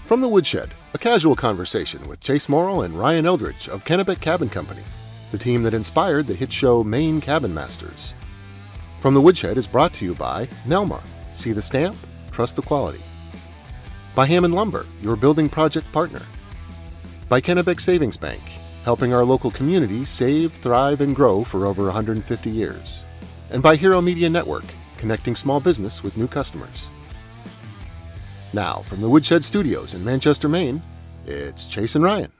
From the Woodshed, a casual conversation with Chase Morrill and Ryan Eldridge of Kennebec Cabin Company, the team that inspired the hit show Maine Cabin Masters. From the Woodshed is brought to you by Nelma. See the stamp? Trust the quality. By Hammond Lumber, your building project partner. By Kennebec Savings Bank, helping our local community save, thrive, and grow for over 150 years. And by Hero Media Network, connecting small business with new customers. Now, from the Woodshed Studios in Manchester, Maine, it's Chase and Ryan.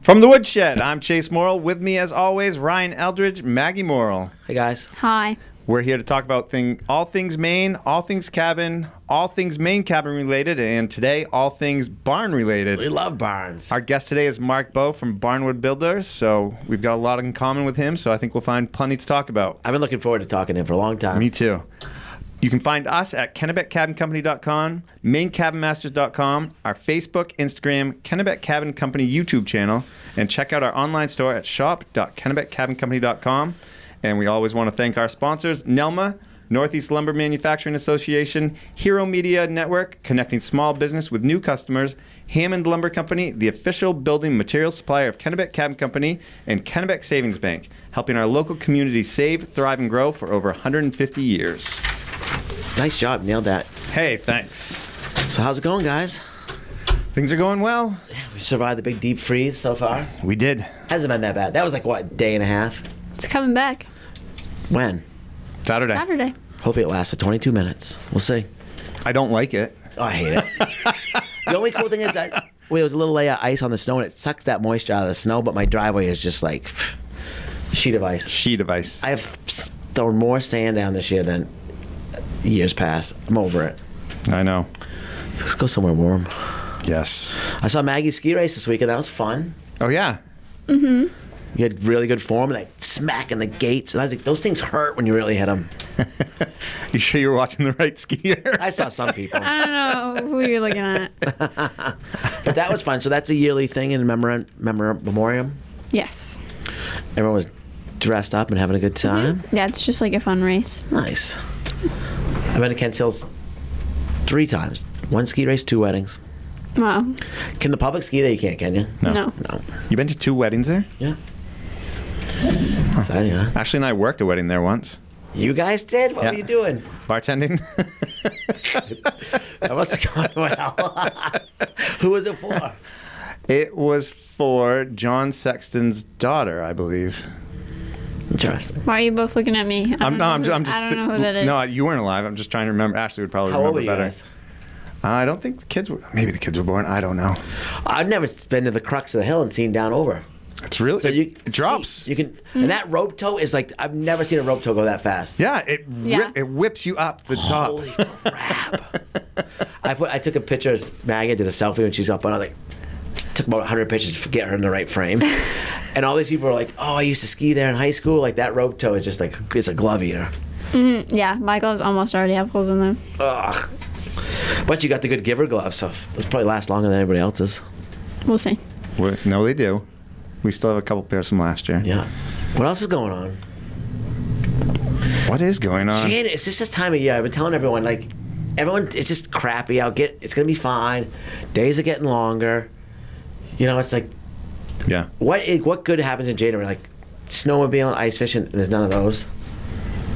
From the Woodshed, I'm Chase Morrill. With me, as always, Ryan Eldridge, Maggie Morrill. Hey, guys. Hi. We're here to talk about all things Maine, all things cabin, all things Maine cabin related, and today, all things barn related. We love barns. Our guest today is Bowe from Barnwood Builders, so we've got a lot in common with him, so I think we'll find plenty to talk about. I've been looking forward to talking to him for a long time. Me too. You can find us at KennebecCabinCompany.com, MaineCabinMasters.com, our Facebook, Instagram, Kennebec Cabin Company YouTube channel, and check out our online store at shop.KennebecCabinCompany.com. And we always want to thank our sponsors, Nelma, Northeast Lumber Manufacturing Association, Hero Media Network, connecting small business with new customers, Hammond Lumber Company, the official building material supplier of Kennebec Cabin Company, and Kennebec Savings Bank, helping our local community save, thrive, and grow for over 150 years. Nice job. Nailed that. Hey, thanks. So how's it going, guys? Things are going well. Yeah, we survived the big deep freeze so far. We did. Hasn't been that bad. That was like, what, a day and a half? It's coming back. When? Saturday. Hopefully it lasts for 22 minutes. We'll see. I don't like it. Oh, I hate it. The only cool thing is that there was a little layer of ice on the snow, and it sucks that moisture out of the snow, but my driveway is just like sheet of ice. Sheet of ice. I have thrown more sand down this year than years past. I'm over it. I know. Let's go somewhere warm. Yes. I saw Maggie's ski race this weekend. That was fun. Oh, yeah. Mm-hmm. You had really good form, and like smacking the gates. And I was like, those things hurt when you really hit them. You sure you were watching the right skier? I saw some people. I don't know who you're looking at. But that was fun. So that's a yearly thing in memoriam. Yes. Everyone was dressed up and having a good time. Yeah, it's just like a fun race. Nice. I've been to Kent Hills 3 times. 1 ski race, 2 weddings. Wow. Can the public ski there? You can't, can you? No. You been to 2 weddings there? Yeah. Exciting, huh? Ashley and I worked a wedding there once. You guys did? What were you doing? Bartending. That must have gone well. Who was it for? It was for John Sexton's daughter, I believe. Interesting. Why are you both looking at me? I don't know who that is. No, you weren't alive. I'm just trying to remember. Ashley would probably How old remember were you better. guys? I don't think the kids were. Maybe the kids were born. I don't know. I've never been to the crux of the hill and seen down over. It's really. So it drops. You can, and that rope tow is like, I've never seen a rope tow go that fast. Yeah, it whips you up the top. Holy crap! I took a picture of Maggie, did a selfie when she's up, and I like took about 100 pictures to get her in the right frame. And all these people are like, "Oh, I used to ski there in high school." Like that rope tow is just like it's a glove eater. Mm-hmm. Yeah, my gloves almost already have holes in them. Ugh. But you got the good giver gloves, so those probably last longer than anybody else's. We'll see. No, they do. We still have a couple pairs from last year. Yeah. What else is going on? What is going on? Janet, it's just this time of year. I've been telling everyone, like, it's just crappy. It's gonna be fine. Days are getting longer. You know, it's like, yeah. What good happens in January? Like, snowmobiling, ice fishing. There's none of those.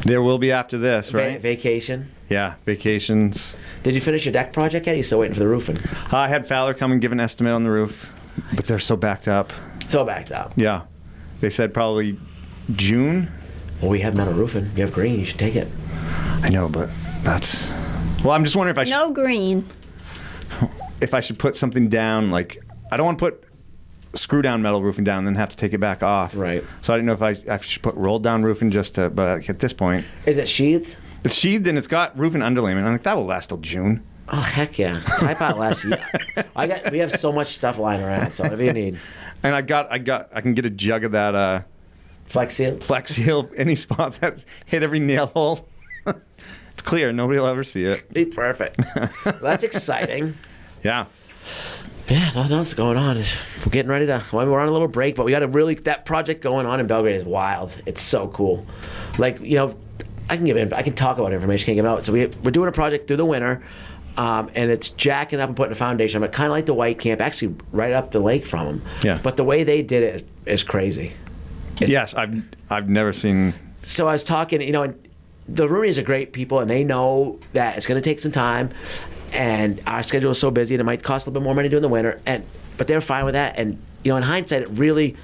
There will be after this, right? Vacation. Yeah, vacations. Did you finish your deck project yet? Are you still waiting for the roofing? I had Fowler come and give an estimate on the roof, but they're so backed up. So backed up. Yeah. They said probably June. Well, we have metal roofing. You have green. You should take it. I know, but that's... Well, I'm just wondering if I should... No green. If I should put something down, like... I don't want to put screw-down metal roofing down and then have to take it back off. Right. So I didn't know if I should put rolled-down roofing just to... But at this point... Is it sheathed? It's sheathed and it's got roofing underlayment. I'm like, that will last till June. Oh, heck yeah. Type out last year. We have so much stuff lying around, so whatever you need. And I can get a jug of that Flex Seal, any spots that hit every nail hole. It's clear, nobody will ever see it. Be perfect. Well, that's exciting. Yeah. Yeah, nothing else going on. We're getting ready to. Well, we're on a little break, but we got that project going on in Belgrade is wild. It's so cool. Like, you know, I can talk about information, can't give it out. So we're doing a project through the winter. and it's jacking up and putting a foundation. I'm kind of like the white camp, actually right up the lake from them. Yeah. But the way they did it is crazy. Yes, I've never seen. So I was talking, and the Rooney's are great people, and they know that it's going to take some time, and our schedule is so busy, and it might cost a little bit more money during the winter, but they're fine with that. And in hindsight, it really,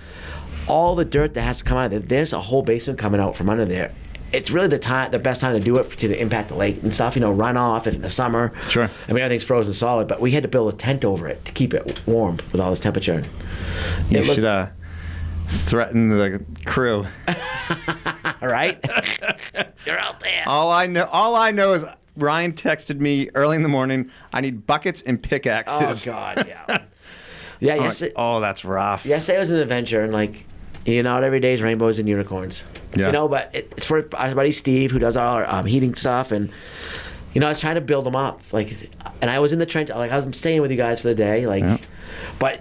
all the dirt that has to come out of there, there's a whole basement coming out from under there. It's really the best time to do it to impact the lake and stuff. Runoff in the summer. Sure. I mean, everything's frozen solid, but we had to build a tent over it to keep it warm with all this temperature. You should threaten the crew. Right? You're out there. All I know is Ryan texted me early in the morning. I need buckets and pickaxes. Oh God, yeah. Yeah. Yesterday, that's rough. Yesterday was an adventure, and not every day is rainbows and unicorns. Yeah. But it's for our buddy Steve, who does our heating stuff, and I was trying to build them up, and I was in the trench, I'm staying with you guys for the day, but.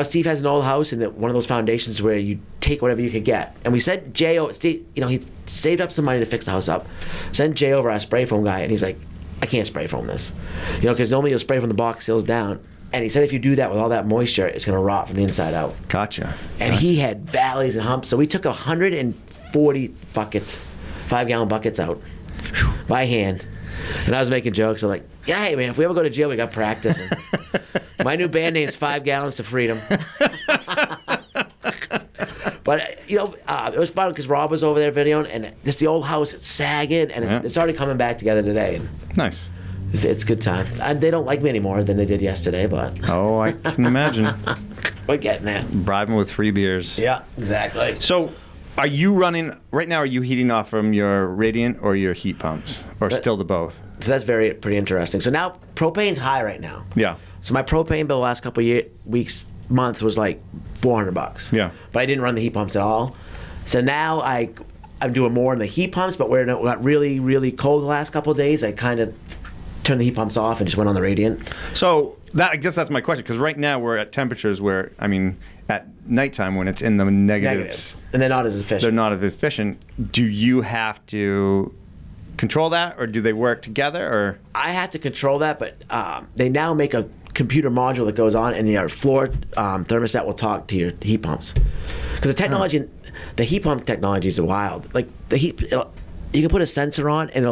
Steve has an old house and one of those foundations where you take whatever you could get. And we sent Jay over. Steve, he saved up some money to fix the house up. Sent Jay over, our spray foam guy, and he's like, I can't spray foam this. Because normally you'll spray from the box seals down. And he said if you do that with all that moisture, it's going to rot from the inside out. Gotcha. And he had valleys and humps. So we took 140 buckets, 5-gallon buckets out by hand. And I was making jokes. I'm like, yeah, hey, man, if we ever go to jail, we got practice. And my new band name's 5 Gallons to Freedom. But, it was fun because Rob was over there videoing, and it's the old house. It's sagging, and it's already coming back together today. And nice. It's a good time. They don't like me any more than they did yesterday, but... Oh, I can imagine. We're getting there. Bribe them with free beers. Yeah, exactly. So... Are you running right now? Are you heating off from your radiant or your heat pumps, or still the both? So that's pretty interesting. So now propane's high right now. Yeah. So my propane bill the last couple of months was like $400. Yeah. But I didn't run the heat pumps at all. So now I'm doing more in the heat pumps, but where it got really, really cold the last couple of days, I kind of turned the heat pumps off and just went on the radiant. So I guess that's my question, because right now we're at temperatures where, at nighttime when it's in the negatives. And they're not as efficient. They're not as efficient. Do you have to control that, or do they work together? Or I have to control that, but they now make a computer module that goes on, and your floor thermostat will talk to your heat pumps. Because the technology, the heat pump technology is wild. Like you can put a sensor on, and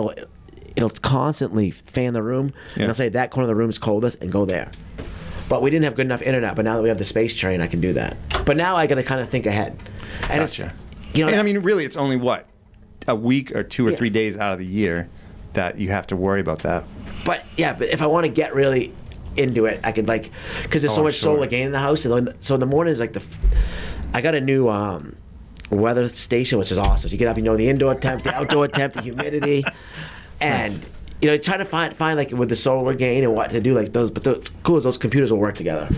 it'll constantly fan the room, and it'll say that corner of the room is coldest, and go there. But we didn't have good enough internet. But now that we have the space train, I can do that. But now I got to kind of think ahead. And gotcha. And really, it's only a week or 2 or 3 days out of the year that you have to worry about that. But if I want to get really into it, I could because there's so much solar gain in the house. So in the mornings, I got a new weather station, which is awesome. You get up, the indoor temp, the outdoor temp, the humidity, and. Nice. Try to find with the solar gain and what to do those. But the cool is those computers will work together.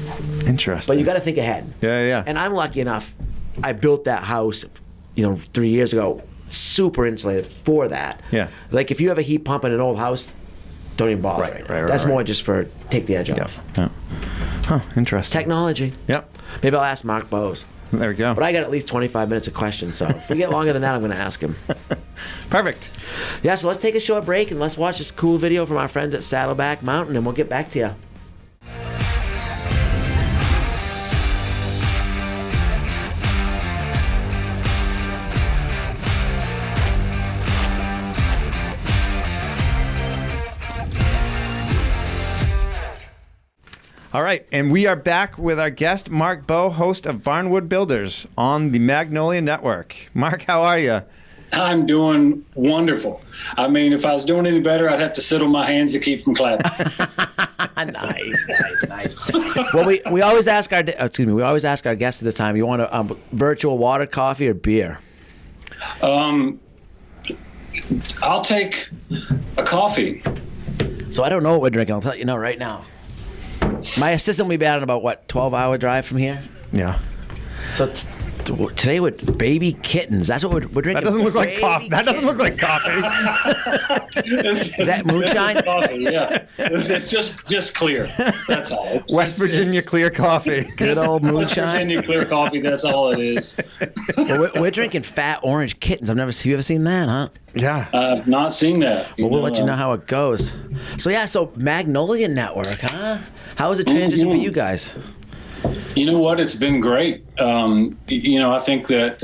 Interesting. But you got to think ahead. Yeah. And I'm lucky enough. I built that house, 3 years ago, super insulated for that. Yeah. If you have a heat pump in an old house, don't even bother. Right. That's more just for take the edge off. Yeah. Huh. Interesting. Technology. Yep. Maybe I'll ask Mark Bowe. There we go. But I got at least 25 minutes of questions, so if we get longer than that, I'm going to ask him. Perfect. Yeah, so let's take a short break and let's watch this cool video from our friends at Saddleback Mountain, and we'll get back to you. All right, and we are back with our guest, Mark Bowe, host of Barnwood Builders on the Magnolia Network. Mark, how are you? I'm doing wonderful. If I was doing any better, I'd have to sit on my hands to keep from clapping. Nice. Well, we always ask our guests at this time. You want a virtual water, coffee, or beer? I'll take a coffee. So I don't know what we're drinking. I'll tell you right now. My assistant will be out in about 12-hour drive from here. Yeah. So today with baby kittens. That's what we're drinking. That doesn't look like Baby coffee. That doesn't look like kittens. coffee. Is that moonshine? Coffee, yeah. It's just clear. That's all. West Virginia clear coffee. Good old West moonshine. Virginia clear coffee. That's all it is. Well, we're drinking fat orange kittens. Have you ever seen that, huh? Yeah. I've not seen that. Well, we'll let you know how it goes. So Magnolia Network, huh? How was the transition for you guys? You know what? It's been great. I think that.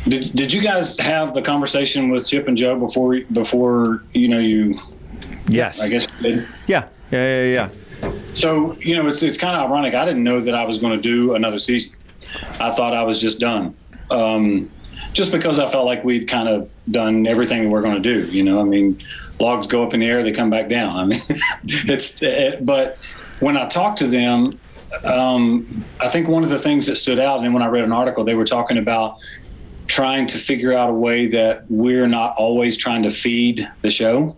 Did you guys have the conversation with Chip and Joe before you? Yes. I guess you did. Yeah. So it's kind of ironic. I didn't know that I was going to do another season. I thought I was just done. Just because I felt like we'd kind of done everything that we're going to do. I mean, logs go up in the air, they come back down. I mean, but when I talked to them, I think one of the things that stood out, and when I read an article, they were talking about trying to figure out a way that we're not always trying to feed the show.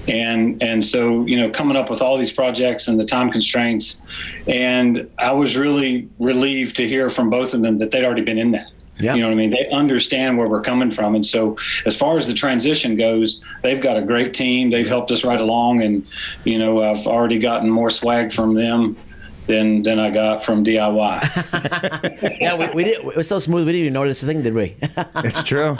And so, coming up with all these projects and the time constraints, and I was really relieved to hear from both of them that they'd already been in that. Yeah. You know what I mean? They understand where we're coming from. And so as far as the transition goes, they've got a great team. They've helped us right along. And, I've already gotten more swag from them than I got from DIY. Yeah, we did. It was so smooth. We didn't even notice a thing, did we? It's true.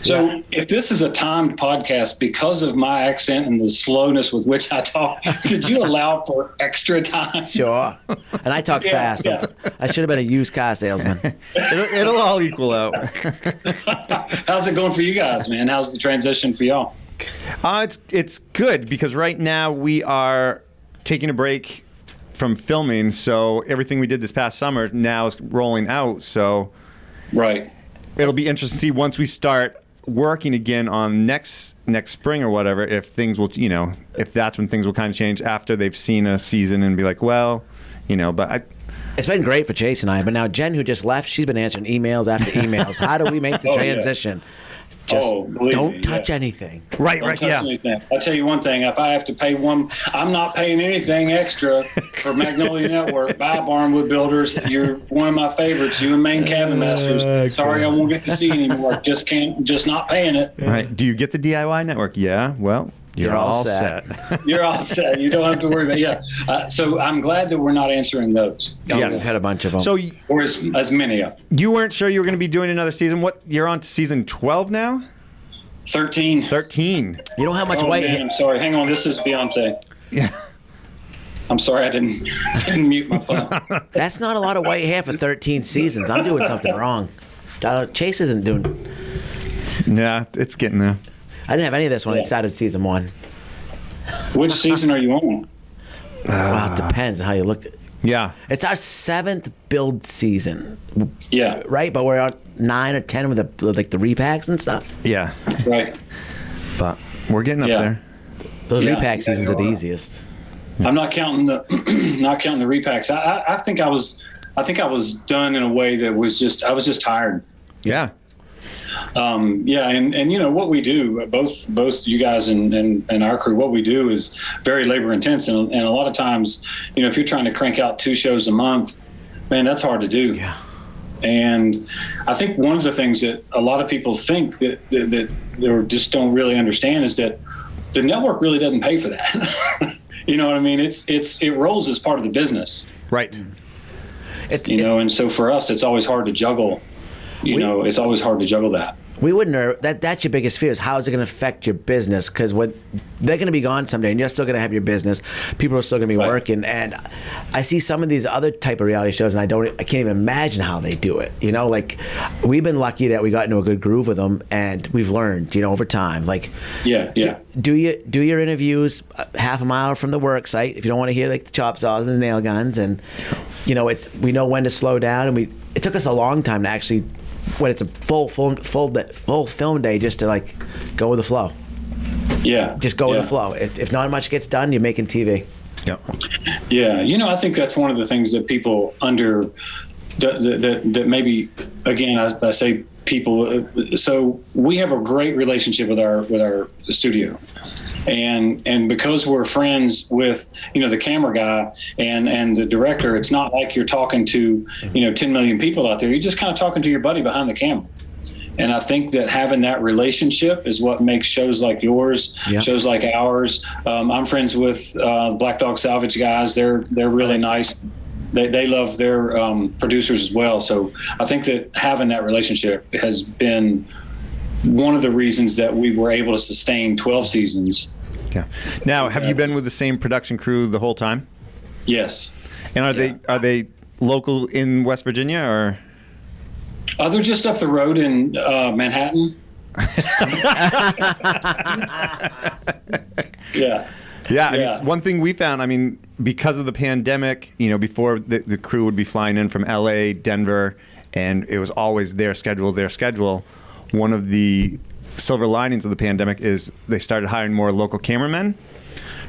So if this is a timed podcast, because of my accent and the slowness with which I talk, did you allow for extra time? Sure. And I talk fast. Yeah. I should have been a used car salesman. It'll all equal out. How's it going for you guys, man? How's the transition for y'all? It's good because right now we are taking a break from filming, so everything we did this past summer now is rolling out. So Right. it'll be interesting to see once we start working again on next spring or whatever, if things will, if that's when things will kind of change after they've seen a season and be like, well, but It's been great for Chase and I, but now Jen, who just left, she's been answering emails after emails. How do we make the transition? Just don't touch anything. Right, Don't touch yeah. anything. I'll tell you one thing. If I have to pay I'm not paying anything extra for Magnolia Network by Barnwood Builders. You're one of my favorites. You and Maine Cabin Masters. Sorry, I won't get to see you anymore. Just not paying it. Right. Do you get the DIY network? Yeah. Well, you're all set. You're all set. You don't have to worry about so I'm glad that we're not answering those. Yes. We've had a bunch of them. So Or as many of them. you weren't sure you were going to be doing another season. What? You're on to season 12 now? 13. 13. You know how much Oh, white man, I'm sorry. Hang on. This is Beyonce. Yeah. I'm sorry I didn't mute my phone. That's not a lot of white hair for 13 seasons. I'm doing something wrong. Chase isn't doing. Yeah, it's getting there. I didn't have any of this when I started season 1. Which season are you on? Well, it depends how you look. Yeah. It's our 7th build season, Yeah. right? But we're on 9 or 10 with the repacks and stuff. Yeah. Right. But we're getting up Yeah. there. Those Yeah, repack yeah, seasons you are the are. easiest. I'm not counting the repacks. I think I was done in a way that was I was just tired. Yeah. And what we do, both you guys and our crew, what we do is very labor intense, and a lot of times, if you're trying to crank out 2 shows a month, man, that's hard to do. Yeah. And I think one of the things that a lot of people think that they just don't really understand is that the network really doesn't pay for that. You know what I mean? It rolls as part of the business. Right. And so for us, it's always hard to juggle. It's always hard to juggle that. We wouldn't. That's your biggest fear is how is it going to affect your business? Because they're going to be gone someday, and you're still going to have your business. People are still going to be working, and I see some of these other type of reality shows, and I can't even imagine how they do it. Like we've been lucky that we got into a good groove with them, and we've learned, over time. Like, Yeah. do your interviews half a mile from the work site if you don't want to hear like the chop saws and the nail guns, and we know when to slow down, and it took us a long time to actually. When it's a full film day, just to like go with the flow. Yeah. Just go with the flow. If not much gets done, you're making TV. Yep. Yeah. I think that's one of the things that people that maybe, again, I say people. So we have a great relationship with our studio, and because we're friends with, the camera guy and the director, it's not like you're talking to, 10 million people out there. You're just kind of talking to your buddy behind the camera. And I think that having that relationship is what makes shows like yours, shows like ours. I'm friends with Black Dog Salvage guys. They're really nice. They love their producers as well. So I think that having that relationship has been one of the reasons that we were able to sustain 12 seasons. Yeah. Now, have you been with the same production crew the whole time? Yes. And are they local in West Virginia, or? They're just up the road in Manhattan. Yeah. Yeah, I mean, one thing we found, because of the pandemic, before the crew would be flying in from LA, Denver, and it was always their schedule. One of the silver linings of the pandemic is they started hiring more local cameramen.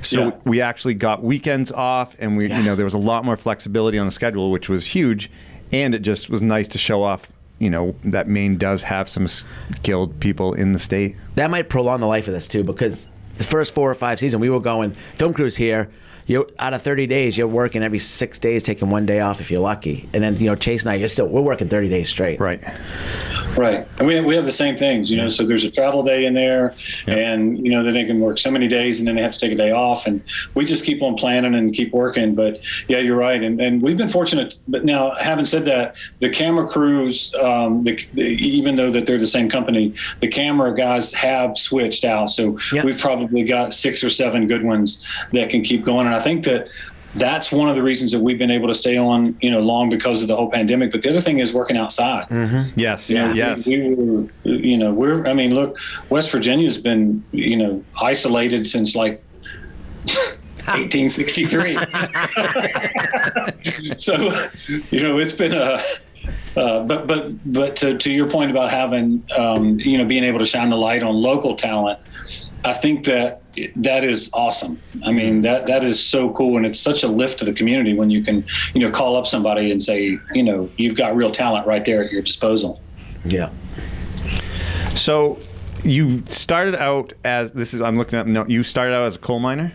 So we actually got weekends off, and there was a lot more flexibility on the schedule, which was huge. And it just was nice to show off, that Maine does have some skilled people in the state. That might prolong the life of this too, because the first 4 or 5 seasons we were going film crews here. Out of 30 days, you're working every 6 days, taking 1 day off if you're lucky. And then Chase and I, we're working 30 days straight. Right. Right. And we have the same things, so there's a travel day in there, and, then they can work so many days and then they have to take a day off, and we just keep on planning and keep working. But yeah, you're right. And we've been fortunate. But now, having said that, the camera crews, even though that they're the same company, the camera guys have switched out. So we've probably got 6 or 7 good ones that can keep going. And I think that's one of the reasons that we've been able to stay on, long, because of the whole pandemic. But the other thing is working outside. Mm-hmm. Yes. Yes. We were, look, West Virginia's been, isolated since like 1863. So, it's been but to your point about having, being able to shine the light on local talent, I think that is awesome. That is so cool, and it's such a lift to the community when you can, call up somebody and say, you've got real talent right there at your disposal. Yeah. So you started out I'm looking up, you started out as a coal miner?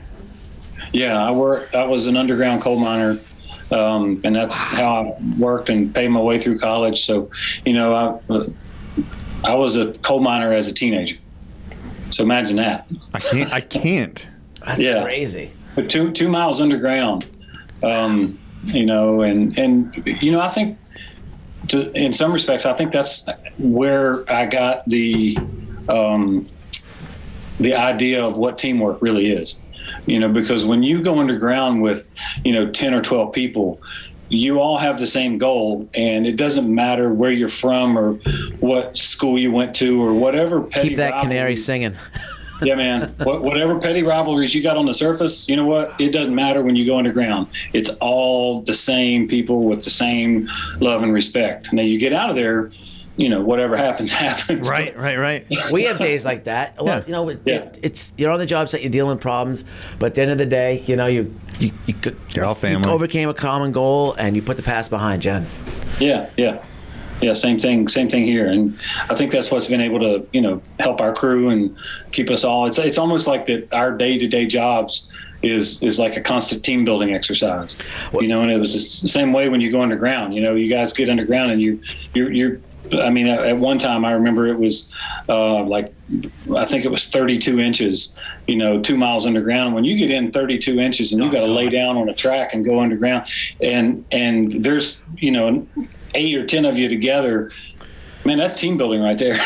Yeah, I was an underground coal miner, and that's how I worked and paid my way through college. So, I was a coal miner as a teenager. So imagine that. I can't. That's crazy. But 2 miles underground, and I think in some respects, I think that's where I got the idea of what teamwork really is, because when you go underground with, 10 or 12 people, you all have the same goal, and it doesn't matter where you're from or what school you went to or whatever petty keep that canary singing. Yeah, man. Whatever petty rivalries you got on the surface, you know what? It doesn't matter when you go underground. It's all the same people with the same love and respect. Now you get out of there, whatever happens, happens. Right. We have days like that. It's you're on the job site, you're dealing with problems, but at the end of the day, you're all family. You overcame a common goal, and you put the past behind you. Yeah, same thing here. And I think that's what's been able to, help our crew and keep us all. It's almost like that our day-to-day jobs is like a constant team building exercise. And it was the same way when you go underground. You guys get underground and you're at one time I remember it was I think it was 32 inches, 2 miles underground. When you get in 32 inches and you got to lay down on a track and go underground, and there's 8 or 10 of you together, man, that's team building right there.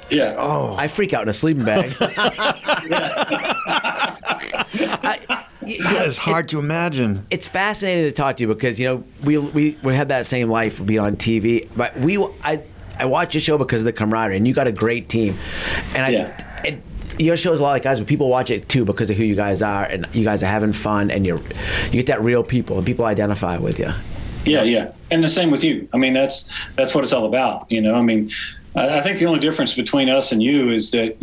Yeah. Oh, I freak out in a sleeping bag. That is hard to imagine. It's fascinating to talk to you because we had that same life being on TV, but I watch your show because of the camaraderie, and you got a great team, and your show is a lot like guys, but people watch it too because of who you guys are, and you guys are having fun, and you get that real people, and people identify with you. Yeah, and the same with you. That's what it's all about. I think the only difference between us and you is that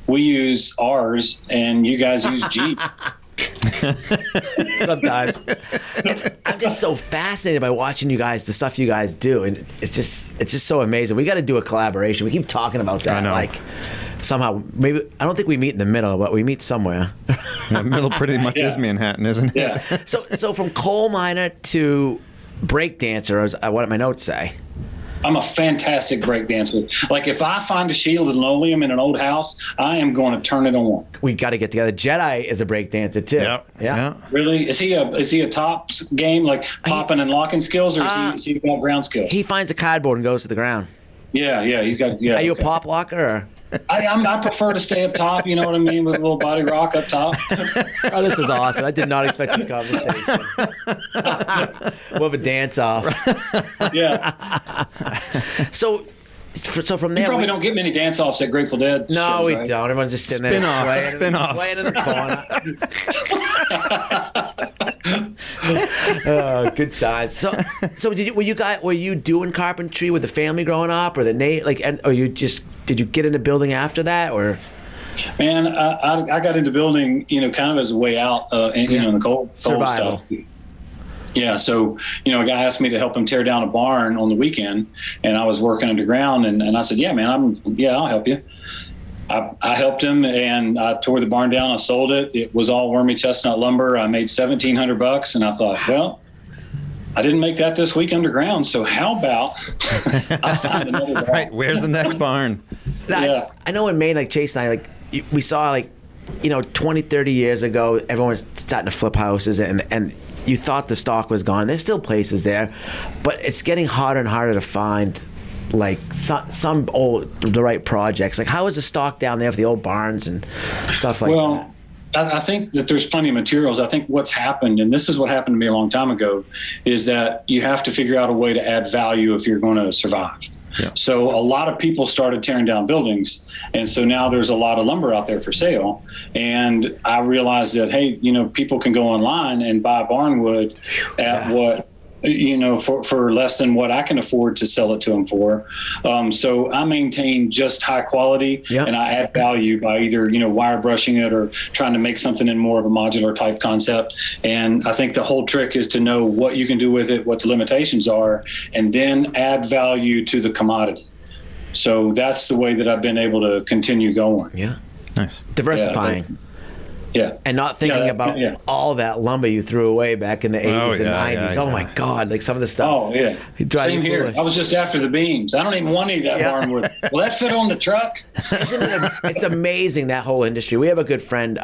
we use ours and you guys use Jeep. Sometimes. And I'm just so fascinated by watching you guys, the stuff you guys do, and it's just so amazing. We got to do a collaboration. We keep talking about that. I know. Like somehow, maybe I don't think we meet in the middle, but we meet somewhere. The middle pretty much is Manhattan, isn't it? Yeah. So from coal miner to break dancer, is what did my notes say? I'm a fantastic break dancer. Like if I find a shield and linoleum in an old house, I am going to turn it on. We got to get together. Jedi is a break dancer too. Yep. Yeah. Really? Is he a top game, like popping and locking skills, or is he got ground skills? He finds a cardboard and goes to the ground. Yeah, he's got. Yeah. Are you a pop locker? Or? I prefer to stay up top. You know what I mean, with a little body rock up top. Oh, this is awesome. I did not expect this conversation. We'll have a dance off. Yeah. So from there, You probably don't get many dance offs at Grateful Dead. No, shows, we right? don't. Everyone's just sitting there Spin-offs. swaying in the corner. Good times. So were you doing carpentry with the family growing up, or or you just did you get into building after that, or? Man, I got into building, kind of as a way out, in the cold Survival. stuff. Yeah, so, a guy asked me to help him tear down a barn on the weekend, and I was working underground, and I said, yeah, man, I'll help you. I helped him, and I tore the barn down. I sold it. It was all wormy chestnut lumber. I made $1,700, and I thought, well, I didn't make that this week underground, so how about I find another barn? Right, where's the next barn? Yeah. I know in Maine, like Chase and I, we saw 20, 30 years ago, everyone was starting to flip houses, and you thought the stock was gone. There's still places there, but it's getting harder and harder to find some the right projects. Like, how is the stock down there for the old barns and stuff like that? I think that there's plenty of materials. I think what's happened, and this is what happened to me a long time ago, is that you have to figure out a way to add value if you're going to survive. Yeah. So a lot of people started tearing down buildings, and so now there's a lot of lumber out there for sale. And I realized that, hey, people can go online and buy barnwood at what, for less than what I can afford to sell it to them for. So I maintain just high quality, and I add value by either, wire brushing it or trying to make something in more of a modular type concept. And I think the whole trick is to know what you can do with it, what the limitations are, and then add value to the commodity. So that's the way that I've been able to continue going. Yeah. Nice. Diversifying. Yeah. And not thinking about all that lumber you threw away back in the 80s and 90s. Oh, my God. Like some of the stuff. Oh, yeah. Same here. Foolish. I was just after the beams. I don't even want any of that barnwood. Will that fit on the truck? It's amazing, that whole industry. We have a good friend.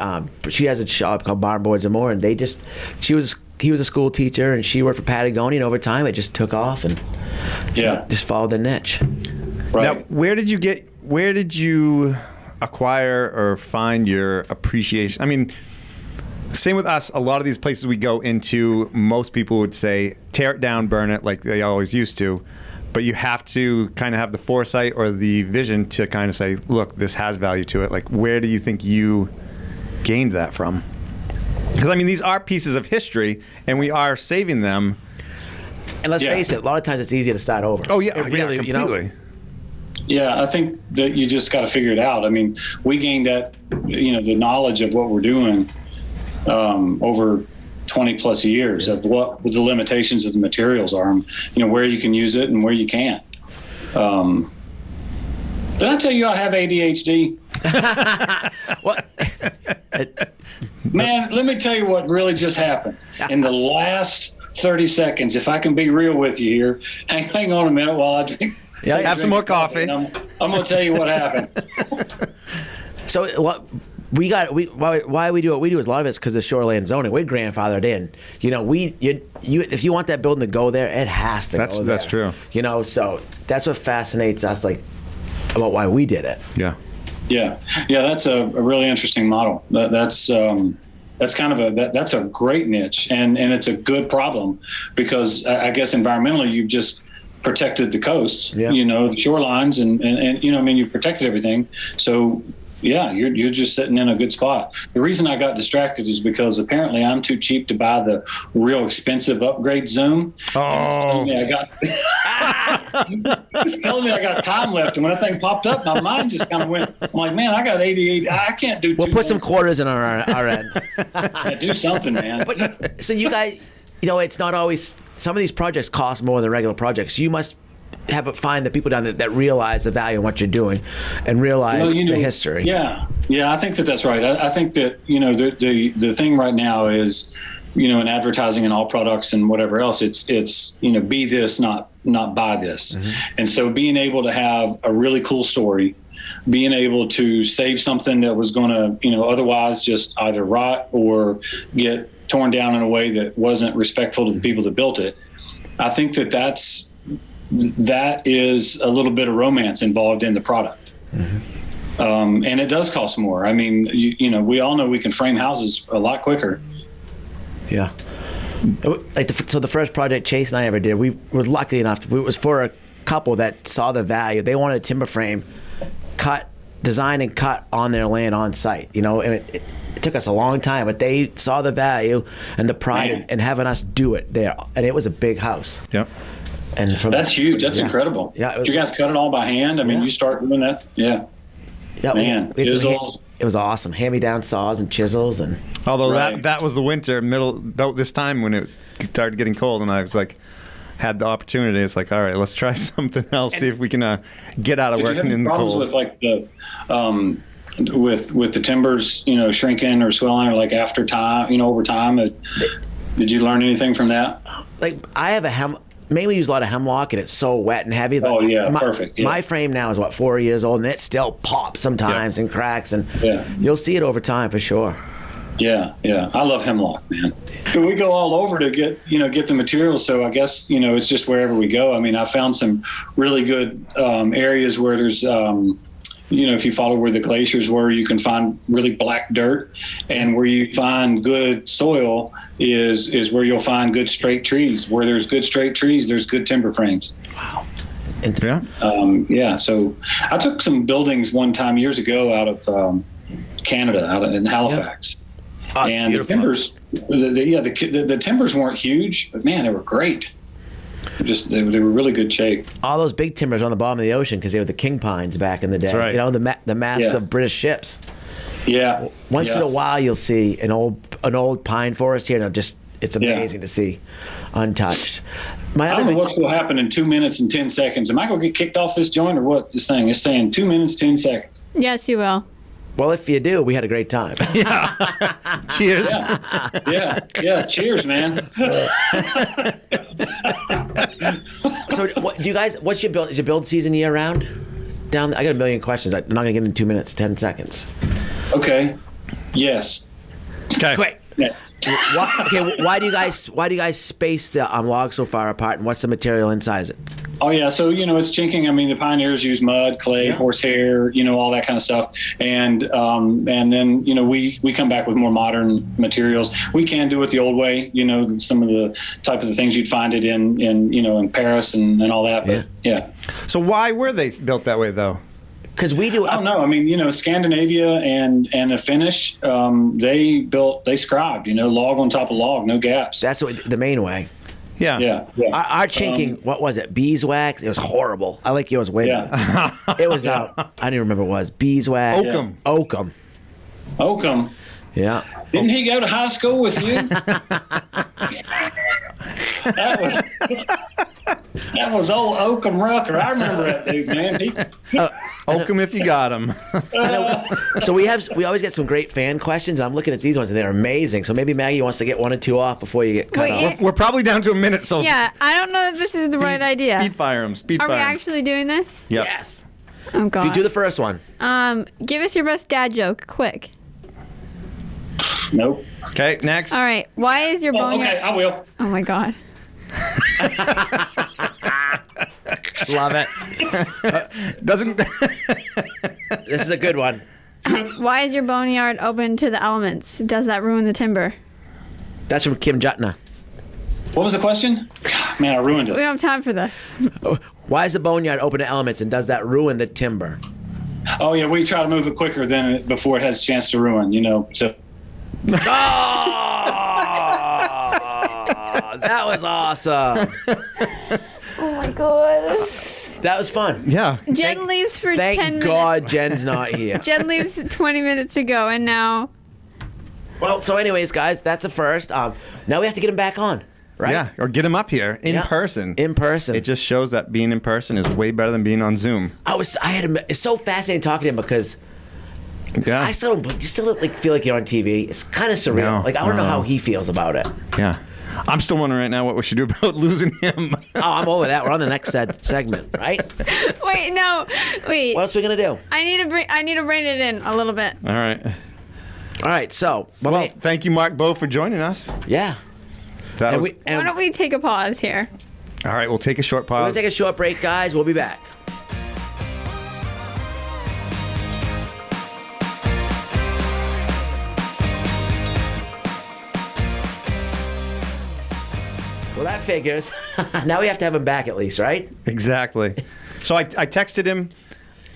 She has a shop called Barnboards and More, and he was a school teacher, and she worked for Patagonia, and over time it just took off and just followed the niche. Right. Now, where did you acquire or find your appreciation? I mean, same with us. A lot of these places we go into, most people would say, tear it down, burn it, like they always used to. But you have to kind of have the foresight or the vision to kind of say, look, this has value to it. Like, where do you think you gained that from? Because, I mean, these are pieces of history, and we are saving them. And let's face it, a lot of times it's easier to start over. Oh, yeah, really, completely. Yeah, I think that you just got to figure it out. I mean, we gained that, the knowledge of what we're doing over 20 plus years of what the limitations of the materials are, and, where you can use it and where you can't. Did I tell you I have ADHD? What? Man, let me tell you what really just happened. In the last 30 seconds, if I can be real with you here, hang on a minute while I drink. Yeah, have some more coffee. I'm going to tell you what happened. So what why we do what we do is a lot of it's because of shoreline zoning. We're grandfathered in. If you want that building to go there, it has to go there. That's true. So that's what fascinates us, about why we did it. Yeah. Yeah. That's a really interesting model. That's kind of that's a great niche, and it's a good problem because I guess environmentally you've just protected the coasts, the shorelines, and you protected everything. So, yeah, you're just sitting in a good spot. The reason I got distracted is because apparently I'm too cheap to buy the real expensive upgrade zoom. It's telling me I got time left, and when that thing popped up, my mind just kind of went. I'm like, man, I got 88. I can't do. We'll put some quarters in our end. Yeah, do something, man. But so you guys, it's not always. Some of these projects cost more than regular projects. You must find the people down there that realize the value of what you're doing and realize the history. Yeah, I think that's right. I think that the thing right now is in advertising and all products and whatever else, it's be this, not buy this. Mm-hmm. And so being able to have a really cool story, being able to save something that was going to otherwise just either rot or get torn down in a way that wasn't respectful to the people that built it. I think that is a little bit of romance involved in the product. Mm-hmm. And it does cost more. I mean, we all know we can frame houses a lot quicker. Yeah. So the first project Chase and I ever did, we were lucky enough. It was for a couple that saw the value. They wanted a timber frame designed and cut on their land on site. And it took us a long time, but they saw the value and the pride in having us do it there. And it was a big house. Yep. And that's huge. That's incredible. Yeah, you guys cut it all by hand. I mean, you start doing that. Yeah. Yeah, man, it was awesome. Hand-me-down saws and chisels, and although that was the winter about this time when it started getting cold, and I was like, had the opportunity. It's like, all right, let's try something else. See if we can get out of working in the cold. With like the with the timbers, shrinking or swelling, or like after time, over time. Did you learn anything from that? Like I have mainly use a lot of hemlock, and it's so wet and heavy. Oh yeah, perfect. Yeah. My frame now is 4 years old, and it still pops sometimes and cracks, and you'll see it over time for sure. Yeah. I love hemlock, man. So we go all over to get the materials. So I guess it's just wherever we go. I mean, I found some really good areas where there's if you follow where the glaciers were, you can find really black dirt, and where you find good soil is where you'll find good straight trees. Where there's good straight trees, there's good timber frames. Wow. So I took some buildings one time years ago out of Canada, in Halifax. Oh, and beautiful. The timbers, the timbers weren't huge, but man, they were great. They were really good shape. All those big timbers on the bottom of the ocean because they were the king pines back in the day. That's right. The masts of British ships. Yeah. Once in a while, you'll see an old pine forest here, and it's amazing to see, untouched. I don't know what's going to happen in 2 minutes and 10 seconds. Am I going to get kicked off this joint or what? This thing is saying 2 minutes, 10 seconds. Yes, you will. Well, if you do, we had a great time. Cheers. Yeah. Cheers, man. So, do you guys? What's your build? Is your build season year round? I got a million questions. I'm not gonna get in 2 minutes, 10 seconds. Okay. Yes. Okay. Quick. Yeah. Why do you guys space the logs so far apart, and what's the material inside? Is it? Oh yeah, so it's chinking. I mean, the pioneers use mud, clay, horsehair, all that kind of stuff, and then we come back with more modern materials. We can do it the old way, some of the type of the things you'd find it in Paris and all that. But yeah. So why were they built that way though? Because we do. I don't know. I mean, Scandinavia and the Finnish, they scribed, log on top of log, no gaps. That's the main way. Yeah. Our chinking, what was it? Beeswax? It was horrible. I like yours way better. It was, I don't even remember what it was. Beeswax. Oakum. Oakum. Yeah. Didn't he go to high school with you? That was old Oakum Rucker. I remember that dude, man. Oakum if you got him. So we always get some great fan questions. I'm looking at these ones and they're amazing. So maybe Maggie wants to get one or two off before you get cut off. We're probably down to a minute. So yeah, I don't know if this is the right idea. Speed fire them. Are we actually doing this? Yep. Yes. Oh God. Do the first one. Give us your best dad joke, quick. Nope. Okay, next. All right. Why is your boneyard? Okay, I will. Oh my God. Love it. Doesn't. This is a good one. Why is your boneyard open to the elements? Does that ruin the timber? That's from Kim Jutna. What was the question? God, man, I ruined We it. don't have time for this. Why is the boneyard open to elements, and does that ruin the timber? Oh yeah, we try to move it quicker than before it has a chance to ruin. So. Oh, that was awesome. Oh my god. That was fun. Yeah. Jen leaves for 10 Thank minutes. God Jen's not here. Jen leaves 20 minutes ago, and now. Well, so anyways, guys, that's a first. Now we have to get him back on, right? Yeah, or get him up here in Yeah. person. In person. It just shows that being in person is way better than being on Zoom. It's so fascinating talking to him because Yeah. you still like feel like you're on TV. It's kind of surreal. No, like I want to know no. how he feels about it. Yeah. I'm still wondering right now what we should do about losing him. Oh, I'm over that. We're on the next segment, right? Wait, no. Wait. What else are we gonna do? I need to bring it in a little bit. All right. All right, so Well, thank you, Mark Bowe, for joining us. yeah. That And was, Why don't we take a pause here? all right, we'll take a short we're gonna pause. take a short break, guys. We'll be back. Well, that figures. Now we have to have him back at least, right? Exactly. So I texted him.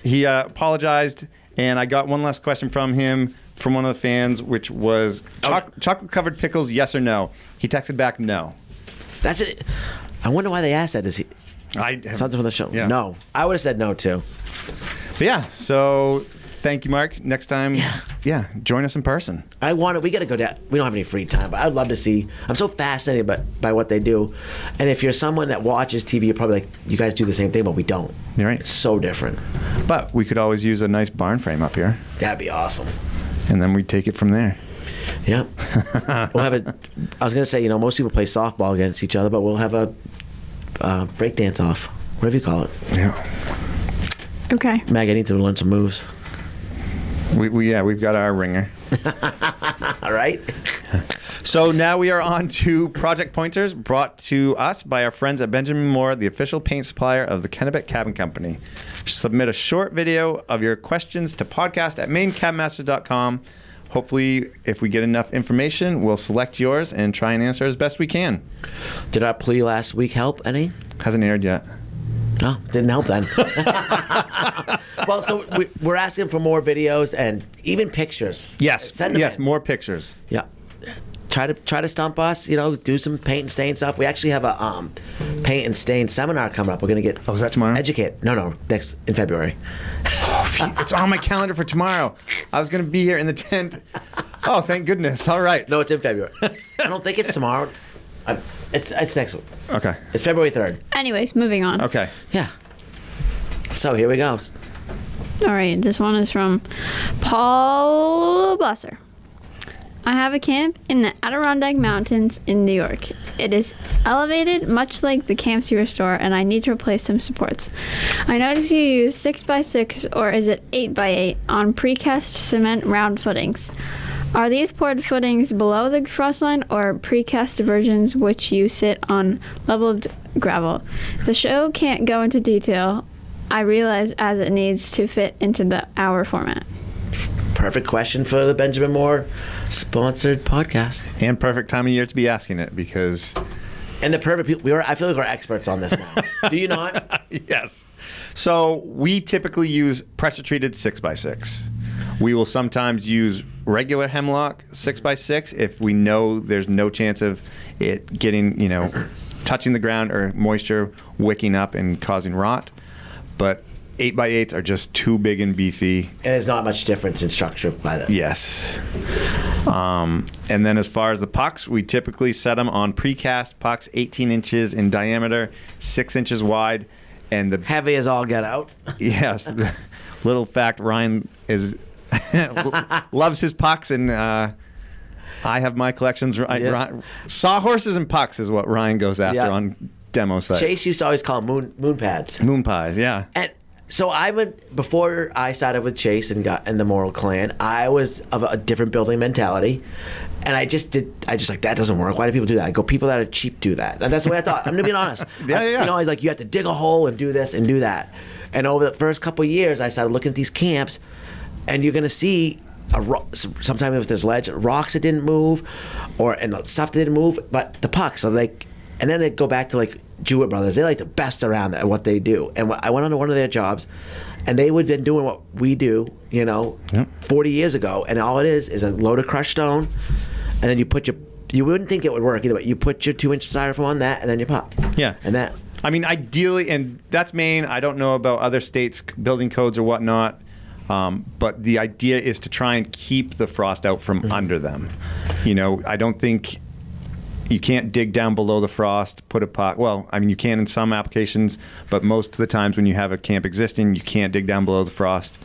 He apologized, and I got one last question from him from one of the fans, which was chocolate-covered pickles, yes or no? He texted back, no. That's it. I wonder why they asked that. Is he I have, something from the show? Yeah. No, I would have said no too. But yeah, so thank you, Mark. Next time, Yeah. join us in person. We got to go down. We don't have any free time, but I'd love to see. I'm so fascinated by what they do. And if you're someone that watches TV, you're probably like, you guys do the same thing, but we don't. You're right. It's so different. But we could always use a nice barn frame up here, That'd be awesome. and then we'd take it from there. Yeah. We'll have a. I was gonna say, most people play softball against each other, but we'll have a break dance off, whatever you call it. Yeah. Okay. Mag, I need to learn some moves. We've got our ringer. All right. So now we are on to Project Pointers, brought to us by our friends at Benjamin Moore, the official paint supplier of the Kennebec Cabin Company. Submit a short video of your questions to podcast@mainecabinmasters.com. Hopefully, if we get enough information, we'll select yours and try and answer as best we can. Did our plea last week help any? Hasn't aired yet. No, didn't help then. Well, so we're asking for more videos and even pictures. Yes, Send them yes, in. more pictures. Yeah. Try to stump us, do some paint and stain stuff. We actually have a paint and stain seminar coming up. We're going to get Oh, is that tomorrow? educate. No, next in February. It's on my calendar for tomorrow. I was going to be here in the tent. Oh, thank goodness. All right. No, it's in February. I don't think it's tomorrow. It's next week. Okay. It's February 3rd. Anyways, moving on. Okay. Yeah. So here we go. All right, this one is from Paul Busser. I have a camp in the Adirondack Mountains in New York. It is elevated, much like the camps you restore, and I need to replace some supports. I noticed you use 6x6, or is it 8x8, on precast cement round footings. Are these poured footings below the frost line, or precast versions which you sit on leveled gravel? The show can't go into detail, I realize, as it needs to fit into the hour format. Perfect question for the Benjamin Moore sponsored podcast. And perfect time of year to be asking it because... And the perfect people. I feel like we're experts on this now. Do you not? Yes. So we typically use pressure-treated 6x6. We will sometimes use regular hemlock 6x6 if we know there's no chance of it getting, touching the ground or moisture wicking up and causing rot. But 8x8s are just too big and beefy. And there's not much difference in structure by that. Yes. And then as far as the pucks, we typically set them on precast pucks, 18 inches in diameter, 6 inches wide. And the Heavy as all get out. yes, the little fact, Ryan is loves his pucks, and I have my collections. Yeah. Sawhorses and pucks is what Ryan goes after Yeah. on demo sites. Chase used to always call them moon pads. Moon pies, yeah. And so before I started with Chase and got in the Morrill clan, I was of a different building mentality. And I just like, that doesn't work. Why do people do that? I go, people that are cheap do that. And that's the way I thought. I'm going to be honest. Yeah. You have to dig a hole and do this and do that. And over the first couple of years, I started looking at these camps, and you're going to see sometimes if there's ledge, rocks that didn't move, and stuff that didn't move, but the pucks are like, and then it go back to like Jewett brothers, they're like the best around at what they do. And I went on to one of their jobs, and they would been doing what we do, 40 years ago. And all it is a load of crushed stone, and then you wouldn't think it would work either, but you put your 2-inch styrofoam on that, and then you pop. Yeah. And that. I mean, ideally, and that's Maine. I don't know about other states' building codes or whatnot, but the idea is to try and keep the frost out from under them. I don't think you can't dig down below the frost, put a pot. Well, I mean, you can in some applications, but most of the times when you have a camp existing, you can't dig down below the frost.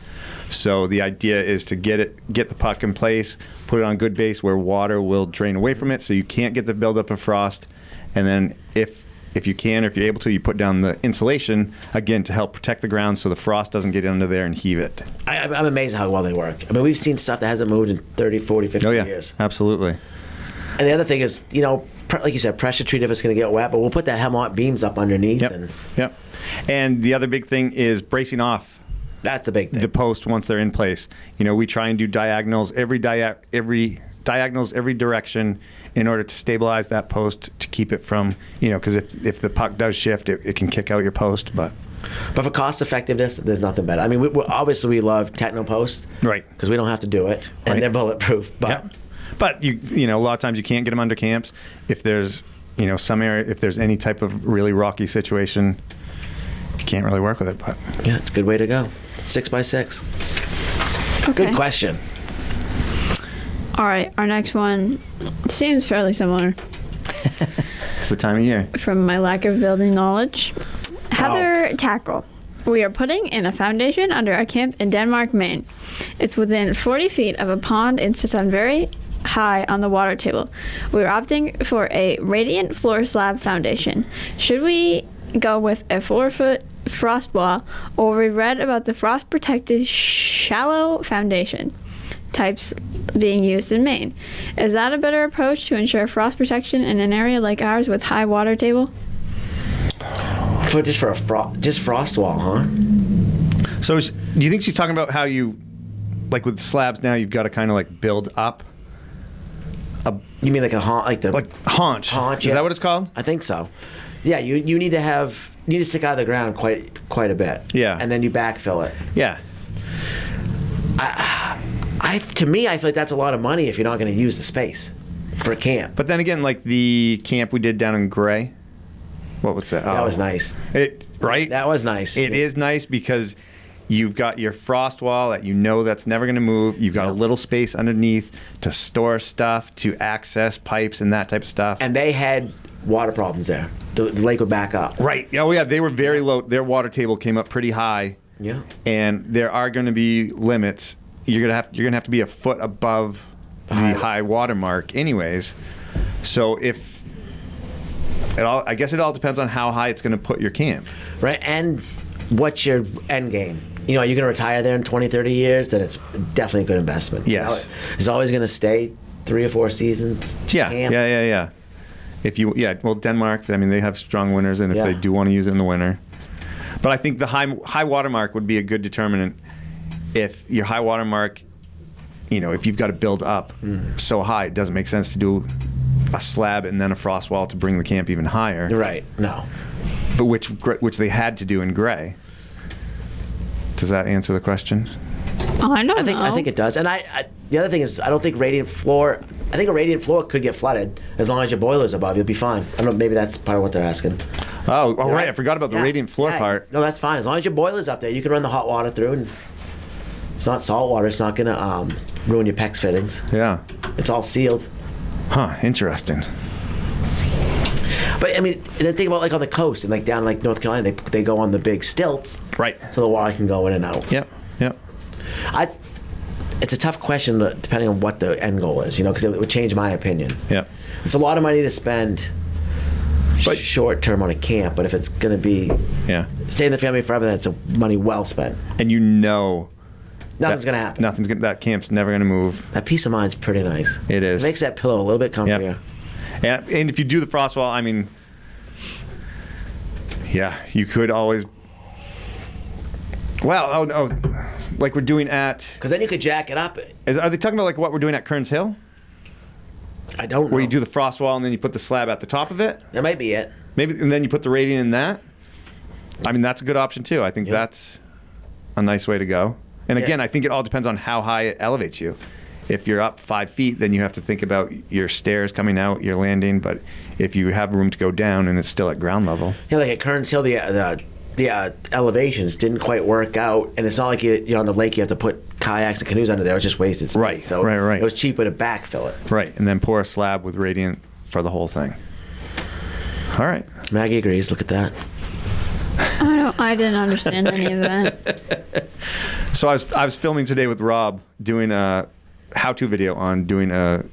So the idea is to get the puck in place, put it on good base where water will drain away from it, so you can't get the buildup of frost. And then if you can, or if you're able to, you put down the insulation, again, to help protect the ground so the frost doesn't get under there and heave it. I'm amazed how well they work. I mean, we've seen stuff that hasn't moved in 30, 40, 50 years. Absolutely. And the other thing is, like you said, pressure treat if it's going to get wet, but we'll put that Hemlock beams up underneath. Yep. And the other big thing is bracing off. That's a big thing. The post once they're in place. We try and do diagonals every direction in order to stabilize that post to keep it from, because if the puck does shift, it can kick out your post. But for cost effectiveness, there's nothing better. I mean, obviously we love Techno Post, right? Because we don't have to do it, and they're bulletproof. But a lot of times you can't get them under camps. If there's some area, if there's any type of really rocky situation, you can't really work with it. But yeah, it's a good way to go. 6x6. Okay. Good question. All right, our next one seems fairly similar. It's the time of year. From my lack of building knowledge. Heather Tackle. We are putting in a foundation under our camp in Denmark, Maine. It's within 40 feet of a pond and sits on very high on the water table. We are opting for a radiant floor slab foundation. Should we go with a 4-foot frost wall, or we read about the frost-protected shallow foundation types being used in Maine? Is that a better approach to ensure frost protection in an area like ours with high water table? Just frost wall, huh? So do you think she's talking about how you, like with slabs now, you've got to kind of like build up? You mean like a haunch? Like haunch. Haunch, Is that what it's called? I think so. Yeah, you need to stick out of the ground quite a bit. Yeah. And then you backfill it. Yeah. To me, I feel like that's a lot of money if you're not going to use the space for a camp. But then again, like the camp we did down in Gray, what was that? That was nice. Right? That was nice. It is nice because you've got your frost wall that that's never going to move. You've got a little space underneath to store stuff, to access pipes and that type of stuff. And they had water problems there. The lake would back up. Right. Oh, yeah. They were very low. Their water table came up pretty high. Yeah. And there are going to be limits. You're gonna have to be a foot above the high water mark, anyways. So I guess it all depends on how high it's going to put your camp. Right. And what's your end game? Are you going to retire there in 20, 30 years? Then it's definitely a good investment. Yes. It's always going to stay 3 or 4 seasons. Yeah. Camp. Yeah. Well, Denmark, I mean, they have strong winters, and if they do want to use it in the winter. But I think the high water mark would be a good determinant. If your high water mark, if you've got to build up so high, it doesn't make sense to do a slab and then a frost wall to bring the camp even higher. Right. No. But which they had to do in Gray. Does that answer the question? I don't know. I think it does. And the other thing is, I don't think radiant floor. I think a radiant floor could get flooded as long as your boiler's above. You'll be fine. I don't know. Maybe that's part of what they're asking. Oh, right. I forgot about the radiant floor part. No, that's fine. As long as your boiler's up there, you can run the hot water through, and it's not salt water. It's not going to ruin your PEX fittings. Yeah. It's all sealed. Huh. Interesting. But I mean, and then think about like on the coast and like down like North Carolina, they go on the big stilts, right? So the water can go in and out. Yep. It's a tough question depending on what the end goal is, because it would change my opinion. Yep. It's a lot of money to spend short term on a camp, but if it's going to be stay in the family forever, then it's money well spent. And nothing's going to happen. That camp's never going to move. That peace of mind's pretty nice. It is. It makes that pillow a little bit comfier. Yep. And if you do the frost wall, I mean, you could always. Well, like we're doing at. Because then you could jack it up. Are they talking about like what we're doing at Kearns Hill? I don't know. Where you do the frost wall and then you put the slab at the top of it? That might be it. Maybe, and then you put the radiant in that. I mean, that's a good option too. I think that's a nice way to go. And again, I think it all depends on how high it elevates you. If you're up 5 feet, then you have to think about your stairs coming out, your landing. But if you have room to go down and it's still at ground level. Yeah, like at Kearns Hill, the elevations didn't quite work out. And it's not like you're on the lake, you have to put kayaks and canoes under there. It's just wasted space. Right, so right. It was cheaper to backfill it. Right, and then pour a slab with radiant for the whole thing. All right. Maggie agrees. Look at that. I didn't understand any of that. So I was filming today with Rob doing a how-to video on doing a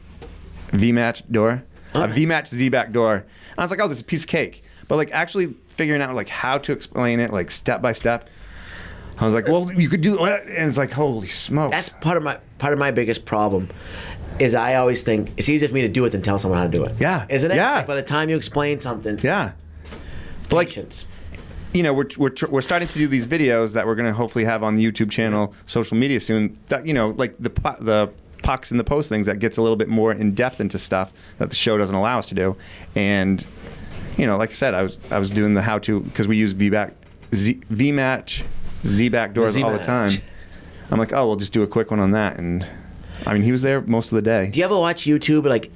V-match door, a V-match Z-back door. And I was like, oh, this is a piece of cake. But like actually figuring out like how to explain it like step by step. I was like, well, you could do that, and it's like, holy smokes. That's part of my biggest problem. Is I always think it's easier for me to do it than tell someone how to do it. Yeah. Isn't it? Yeah. Like by the time you explain something. Yeah. Patience. You know, we're starting to do these videos that we're going to hopefully have on the YouTube channel, social media soon. That, you know, like the pucks and the post things that gets a little bit more in depth into stuff that the show doesn't allow us to do. And you know, like I said, I was doing the how to because we use V-match Z-back doors all the time. I'm like, oh, we'll just do a quick one on that. And I mean, he was there most of the day. Do you ever watch YouTube? Like,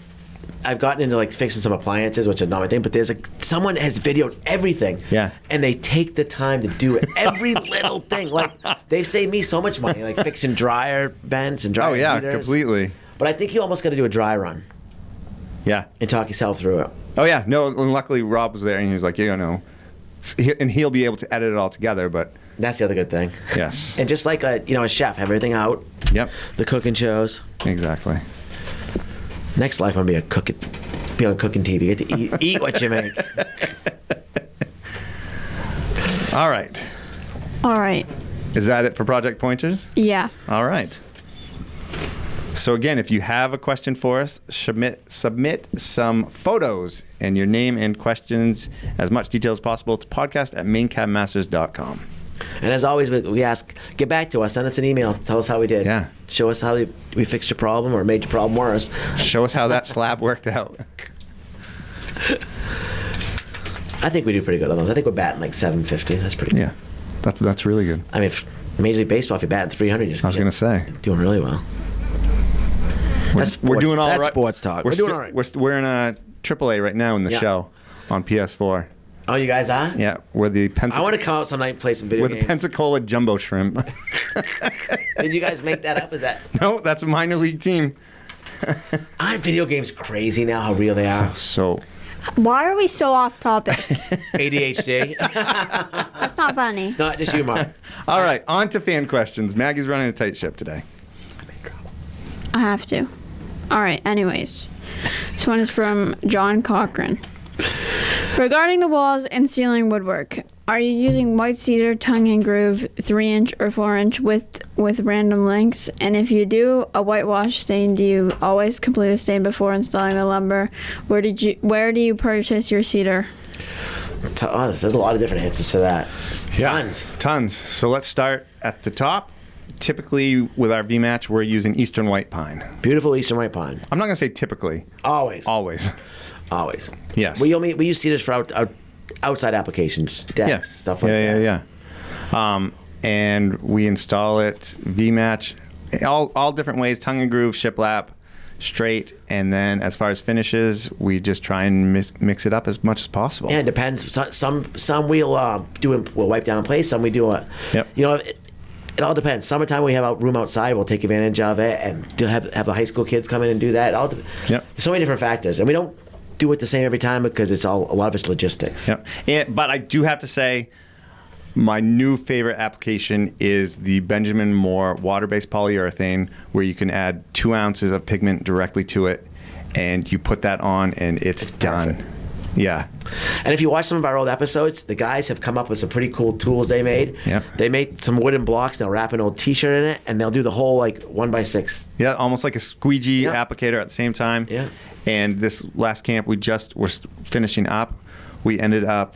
I've gotten into like fixing some appliances, which is not my thing, but there's like someone has videoed everything. Yeah. And they take the time to do it. Every little thing. Like, they save me so much money, like fixing dryer vents and dryer heaters. Completely. But I think you almost got to do a dry run. Yeah. And talk yourself through it. Oh, yeah. No, and luckily Rob was there and he was like, you know, and he'll be able to edit it all together, but. That's the other good thing. Yes. And just like a chef, have everything out. Yep. The cooking shows. Exactly. Next life, I'm gonna be on cooking TV. Get to eat what you make. All right. All right. Is that it for Project Pointers? Yeah. All right. So again, if you have a question for us, submit some photos and your name and questions, as much detail as possible, to podcast@mainecabinmasters.com. And as always, we ask, get back to us, send us an email, tell us how we did. Yeah. Show us how we fixed your problem or made your problem worse. Show us how that slab worked out. I think we do pretty good on those. I think we're batting like 750. That's pretty good. Yeah, that's really good. I mean, Major League Baseball, if you're batting 300, you're just I was going to say. doing really well. We're doing all right. That's sports talk. We're doing all right. We're in a AAA right now in the show on PS4. Oh, you guys are? Yeah, we're the I want to come out some night and play some video We're games. the Pensacola Jumbo Shrimp. Did you guys make that up? Is that? No, that's a minor league team. Aren't video games crazy now, how real they are? So. Why are we so off topic? ADHD. That's not funny. It's not just you, Mark. All right, on to fan questions. Maggie's running a tight ship today. I have to. All right, anyways. This one is from John Cochran. Regarding the walls and ceiling woodwork, are you using white cedar, tongue and groove, 3-inch or 4-inch with random lengths? And if you do a whitewash stain, do you always complete a stain before installing the lumber? Where do you purchase your cedar? There's a lot of different answers to that. Yeah, tons. So let's start at the top. Typically, with our V-match, we're using Eastern White Pine. Beautiful Eastern White Pine. I'm not going to say typically. Always. Always. Yes. We use cedars for outside applications, decks, stuff like that. Yeah. And we install it V-match, all different ways, tongue and groove, shiplap, straight, and then as far as finishes, we just try and mix it up as much as possible. Yeah, it depends. Some we'll wipe down in place. Some we do Yep. It all depends. Summertime we have a room outside. We'll take advantage of it and have the high school kids come in and do that. Yep. There's so many different factors, and we don't do it the same every time because a lot of it's logistics. Yep. But I do have to say, my new favorite application is the Benjamin Moore water-based polyurethane, where you can add 2 ounces of pigment directly to it, and you put that on, and it's done. Perfect. Yeah. And if you watch some of our old episodes, the guys have come up with some pretty cool tools they made. Yep. They made some wooden blocks. They'll wrap an old T-shirt in it, and they'll do the whole 1x6. Yeah, almost like a squeegee applicator at the same time. Yeah. And this last camp we just were finishing up, we ended up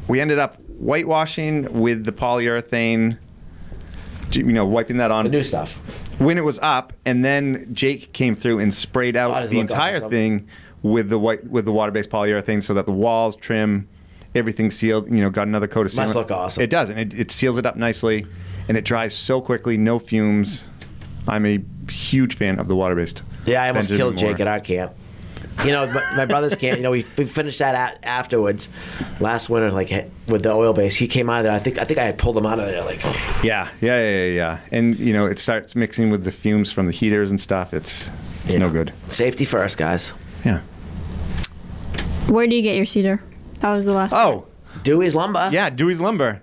whitewashing with the polyurethane, wiping that on. The new stuff. When it was up, and then Jake came through and sprayed out the entire thing with the water-based polyurethane, so that the walls, trim, everything's sealed. Got another coat of sealant. Must look awesome. It does, and it seals it up nicely, and it dries so quickly, no fumes. I'm a huge fan of the water-based. Yeah, I almost Benjamin killed Jake Moore. at our camp. My brother's camp. We finished that afterwards last winter, like with the oil base. He came out of there. I think I had pulled him out of there. Like, Yeah. And it starts mixing with the fumes from the heaters and stuff. It's no good. Safety first, guys. Yeah. Where do you get your cedar? That was the last. Oh, Dewey's Lumber. yeah, Dewey's Lumber.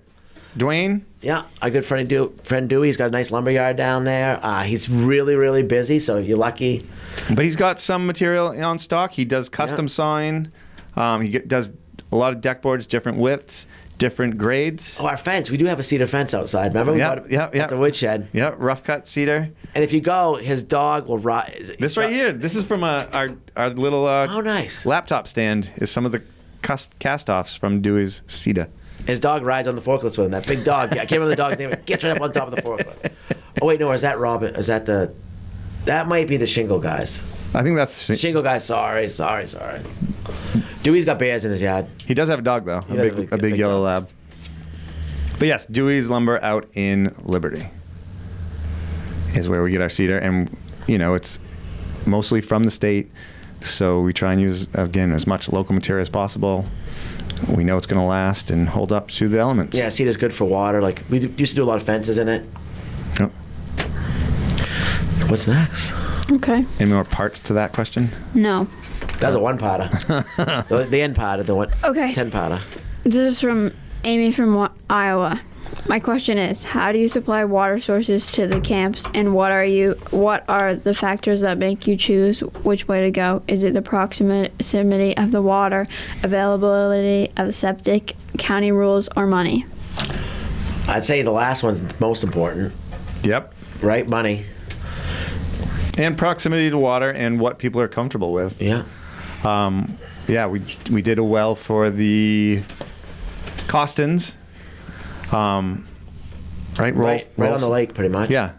Dwayne. Yeah, our good friend Dewey. He's got a nice lumber yard down there. He's really, really busy, so if you're lucky. But he's got some material on stock. He does custom sawing. Does a lot of deck boards, different widths, different grades. Oh, our fence. We do have a cedar fence outside. Remember? We bought it at the Woodshed. Yeah, rough cut cedar. And if you go, his dog will ride. This right here. This is from our little Oh, nice. laptop stand. Is some of the cast-offs from Dewey's cedar. His dog rides on the forklift with him. That big dog. I can't remember the dog's name. It gets right up on top of the forklift. Oh, wait, no. Is that Robin? Is that the... That might be the Shingle guys. I think that's... Shingle guys, sorry. Dewey's got bears in his yard. He does have a dog, though. A big yellow lab. But yes, Dewey's Lumber out in Liberty is where we get our cedar. And, it's mostly from the state. So we try and use, again, as much local material as possible. We know it's going to last and hold up to the elements. Yeah, cedar's good for water. Like, we used to do a lot of fences in it. Yep. What's next? Okay. Any more parts to that question? No. That's a one-parter. the end part of the one. Okay. 10-parter. This is from Amy from Iowa. My question is, how do you supply water sources to the camps, and what are the factors that make you choose which way to go? Is it the proximity of the water, availability of septic, county rules, or money? I'd say the last one's most important, Yep. right? Money. And proximity to water and what people are comfortable with. Yeah. Yeah, we did a well for the Costons. Right on the lake, pretty much. Yeah.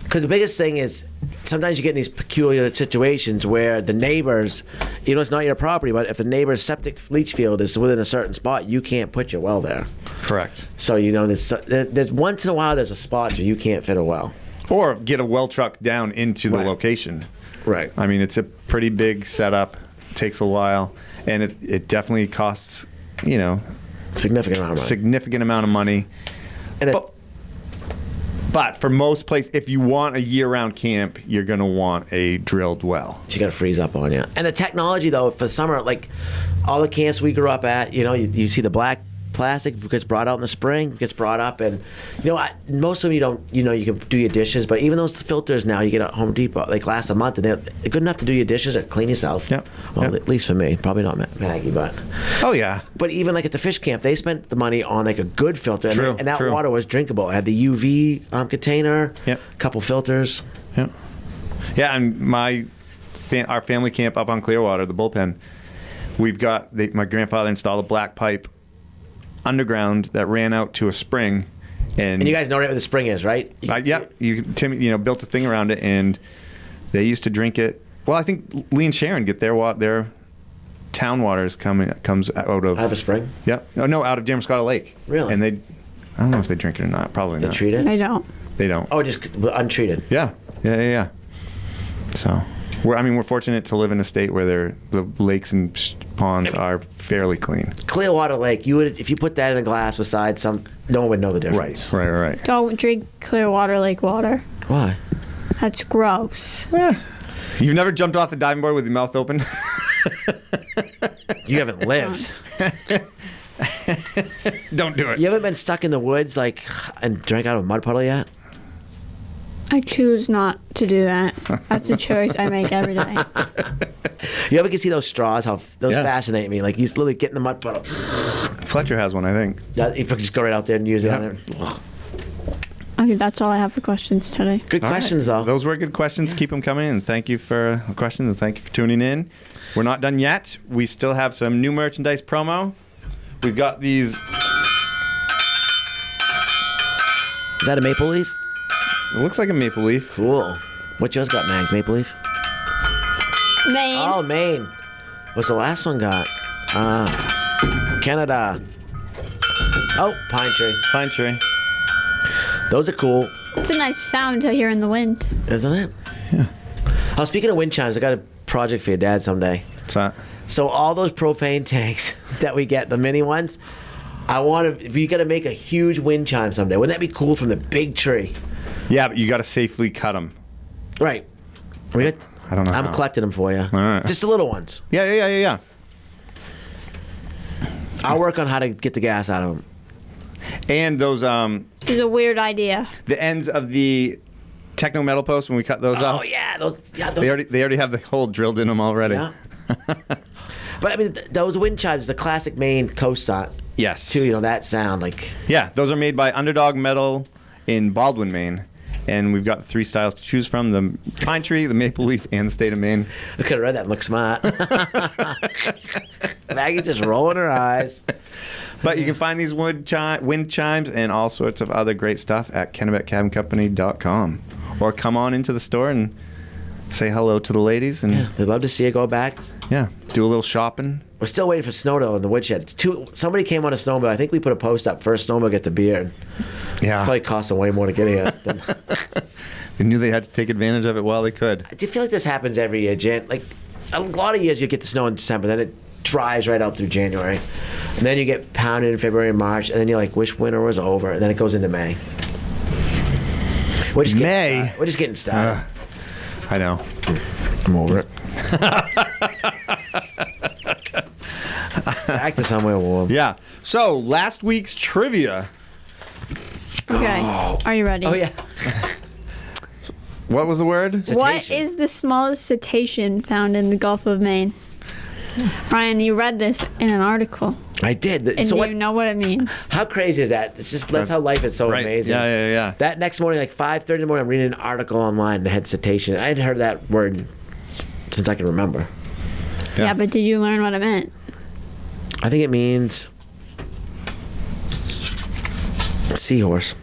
Because the biggest thing is sometimes you get in these peculiar situations where the neighbors, it's not your property, but if the neighbor's septic leach field is within a certain spot, you can't put your well there. Correct. So, there's once in a while there's a spot where you can't fit a well. Or get a well truck down into the Right. location. Right. I mean, it's a pretty big setup. Takes a while, and it definitely costs, Significant amount of money. significant amount of money. And But for most places, if you want a year-round camp, you're going to want a drilled well. you got to freeze up on you. And the technology, though, for the summer, like all the camps we grew up at, you see the black plastic gets brought out in the spring, gets brought up, and most of them you don't, you can do your dishes, but even those filters now you get at Home Depot, like last a month, and they're good enough to do your dishes or clean yourself. Yep. Well, Yep. at least for me, probably not Maggie, but. Oh yeah. But even like at the fish camp, they spent the money on like a good filter, True, and that true. water was drinkable. It had the UV container, Yep. couple filters. Yeah. Yeah, and our family camp up on Clearwater, the bullpen, we've got my grandfather installed a black pipe underground that ran out to a spring, and And you guys know right where the spring is, right? Tim, built a thing around it, and they used to drink it. Well, I think Lee and Sharon get their town waters comes out of. I have a spring. Yep. Oh no, out of Damascotta Lake. Really? And I don't know if they drink it or not. Probably They not. treat it. I don't. They don't. Oh, just untreated. Yeah. So, we're fortunate to live in a state where the lakes and ponds are fairly clean. Clearwater Lake, if you put that in a glass beside no one would know the difference. Right. Don't drink Clearwater Lake water. Why? That's gross. You've never jumped off the diving board with your mouth open? You haven't lived. Don't do it. You haven't been stuck in the woods and drank out of a mud puddle yet? I choose not to do that. That's a choice I make every day. You ever can see those straws? How those Yeah. fascinate me. Like you just literally get in the mud puddle. Fletcher has one, I think. You can just go right out there and use it. Yeah. On it. Okay, that's all I have for questions today. Good All questions, right. though. Those were good questions. Keep them coming in. Thank you for the questions, and thank you for tuning in. We're not done yet. We still have some new merchandise promo. We've got these. Is that a maple leaf? It looks like a maple leaf. Cool. What yours got, Mags? Maple leaf? Maine. Oh, Maine. What's the last one got? Canada. Oh, pine tree. Pine tree. Those are cool, It's a nice sound to hear in the wind. isn't it? Yeah. Oh, speaking of wind chimes, I got a project for your dad someday. What's that? So all those propane tanks that we get, the mini ones, I want to. If you got to make a huge wind chime someday, wouldn't that be cool from the big tree? Yeah, but you got to safely cut them. Right. We got, I don't know I'm how. collecting them for you. All right. Just the little ones. Yeah. I'll work on how to get the gas out of them. And those This is a weird idea. the ends of the techno metal posts when we cut those off. Oh yeah, those. Yeah, those. They already have the hole drilled in them already. Yeah. But I mean, those wind chimes, the classic Maine coast song. Yes. Too, you know that sound like. Yeah, those are made by Underdog Metal in Baldwin, Maine. And we've got 3 styles to choose from: the pine tree, the maple leaf, and the state of Maine. I could have read that and looked smart. Maggie just rolling her eyes. But you can find these wind chimes and all sorts of other great stuff at KennebeckCabinCompany.com. Or come on into the store and say hello to the ladies. And They'd love to see you go back. yeah, do a little shopping. We're still waiting for Snowdale in the Woodshed. Somebody came on a snowmobile. I think we put a post up. First snowmobile gets a beer. And Yeah. probably cost them way more to get here. They knew they had to take advantage of it while they could. Do you feel like this happens every year, Jan? Like a lot of years you get the snow in December, then it dries right out through January, and then you get pounded in February and March, and then you like wish winter was over, and then it goes into May. We're just getting started. I know. I'm over it. Back to somewhere warm. Yeah. So last week's trivia. Okay. Are you ready? Oh yeah. What was the word? What Cetacean. is the smallest cetacean found in the Gulf of Maine? Ryan, you read this in an article, I did. and So you what? know what it means. How crazy is that? It's just that's how life is so Right. amazing. Yeah. That next morning, like 5:30 in the morning, I'm reading an article online that had cetacean. I hadn't heard that word since I can remember. Yeah, but did you learn what it meant? I think it means seahorse.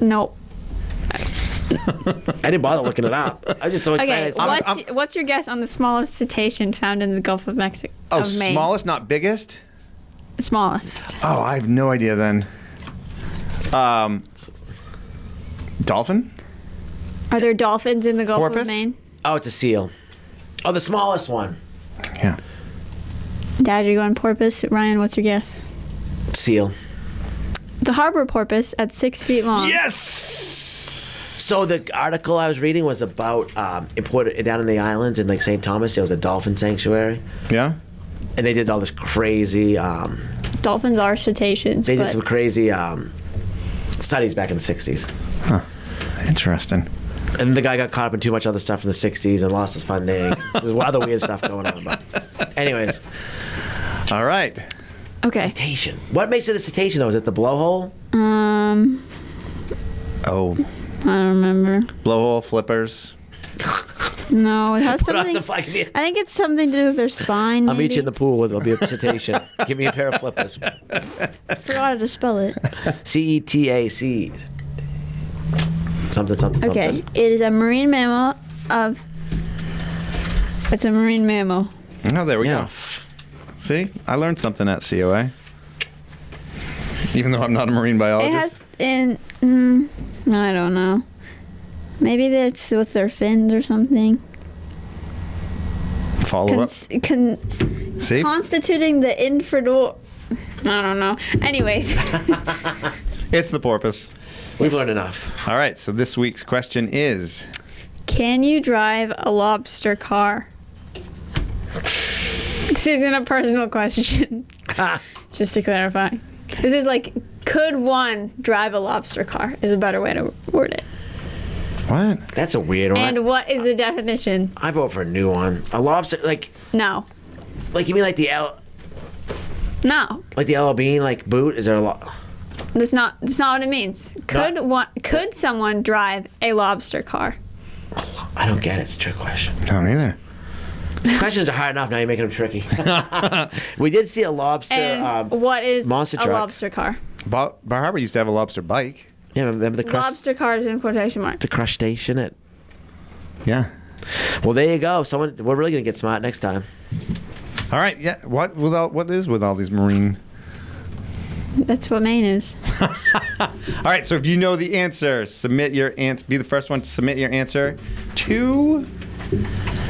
No. I didn't bother looking it up. I was just so Okay, excited. what's your guess on the smallest cetacean found in the Gulf of Mexico? Oh, of Maine? smallest, not biggest? Smallest. Oh, I have no idea then. Dolphin? Are there dolphins in the Gulf Porpoise? of Maine? Oh, it's a seal. Oh, the smallest one. Yeah. Dad, you're going porpoise. Ryan, what's your guess? Seal. The harbor porpoise at 6 feet long. Yes! So the article I was reading was about imported down in the islands in like St. Thomas. There was a dolphin sanctuary, Yeah? and they did all this crazy. Dolphins are cetaceans. They did but some crazy studies back in the '60s. Interesting. And the guy got caught up in too much other stuff in the '60s and lost his funding. There's other weird stuff going on. But anyways, All right. Okay. cetacean. What makes it a cetacean though? Is it the blowhole? Oh, I don't remember. blowhole flippers. No, it has Put on something. some fucking- I think it's something to do with their spine. I'll meet maybe. you in the pool. It'll be a cetacean. Give me a pair of flippers. I forgot how to spell it. CETAC. Something. Okay, it is a marine mammal of. It's a marine mammal. Oh, there we Yeah. go. See? I learned something at COA. Even though I'm not a marine It biologist. has I don't know. Maybe that's with their fins or something. Follow up. See? Constituting the infrador. I don't know. Anyways, It's the porpoise. We've learned enough. All right, so this week's question is... can you drive a lobster car? This isn't a personal question. Just to clarify. This is like, could one drive a lobster car? Is a better way to word it. What? That's a weird one. And what is the definition? I vote for a new one. A lobster, like No. you mean like the No. LL Bean like boot? Is there a That's not what it means. Could someone drive a lobster car? I don't get it. It's a trick question. I don't either. These questions are hard enough. Now you're making them tricky. We did see a lobster. And what is monster a truck. lobster car? Bar Harbor used to have a lobster bike. Yeah, remember the Lobster car is in quotation marks. the crustacean at Yeah. Well, there you go. We're really gonna get smart next time. All right. Yeah. What is with all these marine? That's what Maine is. All right. So if you know the answer, submit your answer. Be the first one to submit your answer to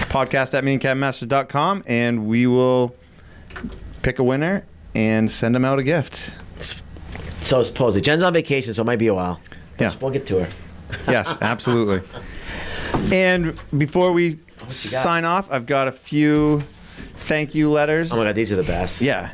podcast@mainecabinmasters.com, and we will pick a winner and send them out a gift. So supposedly Jen's on vacation, so it might be a while. Yeah. We'll get to her. Yes, absolutely. And before we sign off, I've got a few thank you letters. Oh my God, these are the best. Yeah.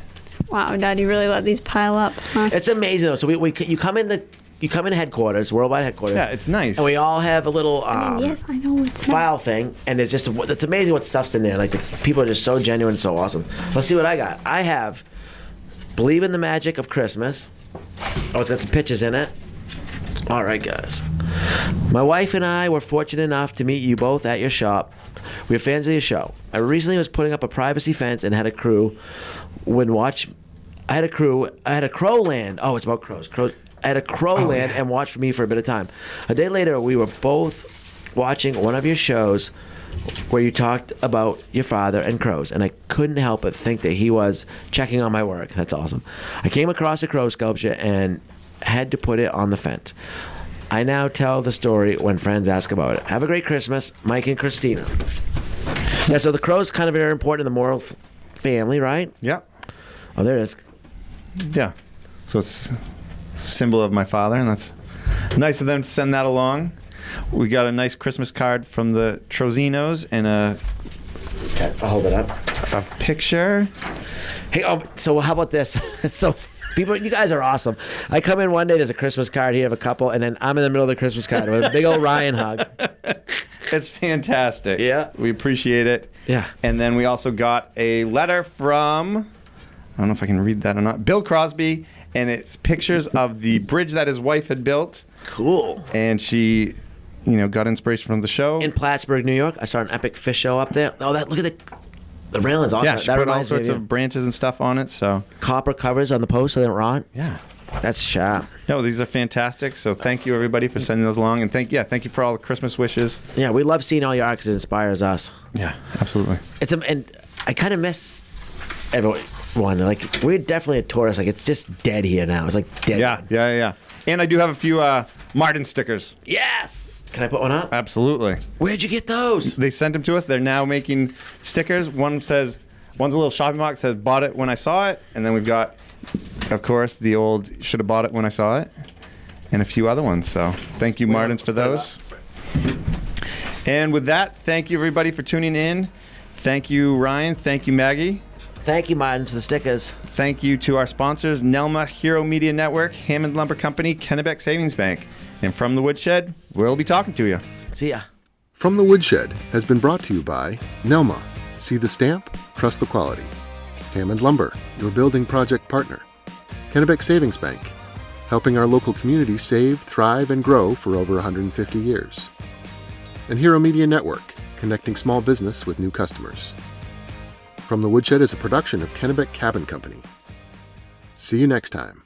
Wow, Dad, you really let these pile up, huh? It's amazing though. So you come in headquarters, worldwide headquarters. Yeah, it's nice. And we all have a little Yes, I know it's file thing, and it's amazing what stuff's in there. Like the people are just so genuine, so awesome. Let's see what I got. I have Believe in the Magic of Christmas. Oh, it's got some pictures in it. All right, guys. My wife and I were fortunate enough to meet you both at your shop. We are fans of your show. I recently was putting up a privacy fence and had a crew I had a crow land. Oh, it's about crows. I had a crow land and watched for me for a bit of time. A day later, we were both watching one of your shows where you talked about your father and crows, and I couldn't help but think that he was checking on my work. That's awesome. I came across a crow sculpture and had to put it on the fence. I now tell the story when friends ask about it. Have a great Christmas, Mike and Christina. Yeah, so the crow's kind of very important in the Morrill family, right? Yeah. Oh, there it is. Yeah. So it's a symbol of my father, and that's nice of them to send that along. We got a nice Christmas card from the Trozinos and Okay, I'll hold it up. a picture. Hey, so how about this? So people, you guys are awesome. I come in one day, there's a Christmas card here of a couple, and then I'm in the middle of the Christmas card with a big old Ryan hug. It's fantastic. Yeah. We appreciate it. Yeah. And then we also got a letter from, I don't know if I can read that or not, Bill Crosby, and it's pictures of the bridge that his wife had built. Cool. And she, got inspiration from the show. In Plattsburgh, New York, I saw an epic fish show up there. Oh, look at the railings. Awesome. Yeah, she that put all reminds me sorts of branches and stuff on it, so. Copper covers on the post so they don't rot. Yeah. That's sharp. No, these are fantastic. So thank you, everybody, for sending those along. And thank you for all the Christmas wishes. Yeah, we love seeing all your art because it inspires us. Yeah, absolutely. And I kind of miss everyone. Like, we're definitely a tourist. Like, it's just dead here now. It's like dead. Yeah. And I do have a few Martin stickers. Yes. Can I put one up? Absolutely. Where'd you get those? They sent them to us. They're now making stickers. One's a little shopping box that says, bought it when I saw it. And then we've got, of course, the old should have bought it when I saw it. And a few other ones. So thank you, Martins, for those. And with that, thank you, everybody, for tuning in. Thank you, Ryan. Thank you, Maggie. Thank you, Martins, for the stickers. Thank you to our sponsors, Nelma Hero Media Network, Hammond Lumber Company, Kennebec Savings Bank. And from the Woodshed, we'll be talking to you. See ya. From the Woodshed has been brought to you by Nelma. See the stamp, trust the quality. Hammond Lumber, your building project partner. Kennebec Savings Bank, helping our local community save, thrive, and grow for over 150 years. And Hero Media Network, connecting small business with new customers. From the Woodshed is a production of Kennebec Cabin Company. See you next time.